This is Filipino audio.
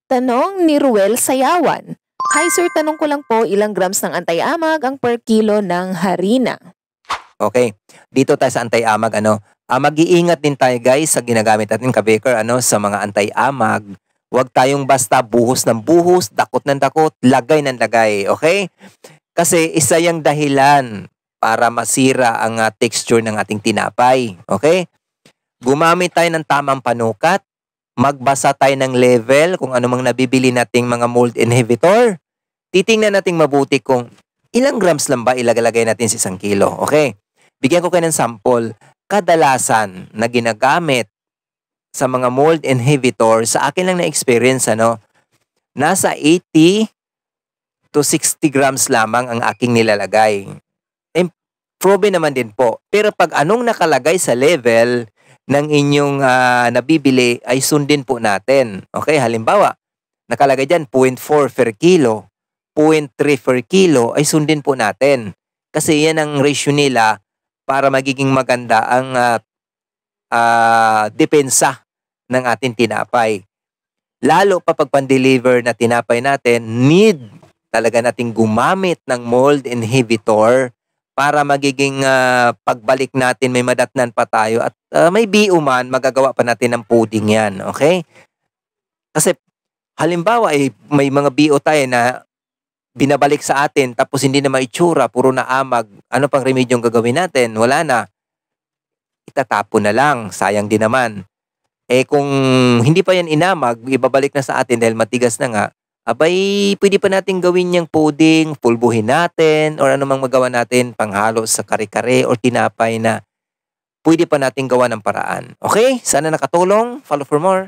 Tanong ni Ruel Sayawan. Hi sir, tanong ko lang po ilang grams ng anti-amag ang per kilo ng harina? Okay, dito tayo sa anti-amag, mag-iingat din tayo guys sa ginagamit natin ka-baker, sa mga anti-amag. Huwag tayong basta buhos ng buhos, dakot ng dakot, lagay ng lagay, okay? Kasi isa yung dahilan para masira ang texture ng ating tinapay, okay? Gumamit tayo ng tamang panukat, magbasa tayo ng level kung ano mang nabibili nating mga mold inhibitor. Titingnan nating mabuti kung ilang grams lang ba ilagalagay natin sa 1 kilo. Okay? Bigyan ko kayo ng sample. Kadalasan na ginagamit sa mga mold inhibitor, sa akin lang na experience, nasa 80 to 60 grams lamang ang aking nilalagay. Proven naman din po. Pero pag anong nakalagay sa level ng inyong nabibili ay sundin po natin. Okay, halimbawa, nakalagay dyan 0.4 per kilo, 0.3 per kilo ay sundin po natin. Kasi yan ang ratio nila para magiging maganda ang depensa ng ating tinapay. Lalo pa pag pan-deliver na tinapay natin, need talaga nating gumamit ng mold inhibitor para magiging pagbalik natin may madatnan pa tayo at may BO man, magagawa pa natin ng pudding yan, okay? Kasi halimbawa may mga BO tayo na binabalik sa atin tapos hindi na maitsura, puro na amag, ano pang remedyong gagawin natin? Wala na. Itatapon na lang, sayang din naman. Kung hindi pa yan inamag, ibabalik na sa atin dahil matigas na nga, abay, pwede pa natin gawin yung pudding, pulbuhin natin, or anumang magawa natin, panghalo sa kare-kare or tinapay na pwede pa natin gawa ng paraan. Okay? Sana nakatulong. Follow for more.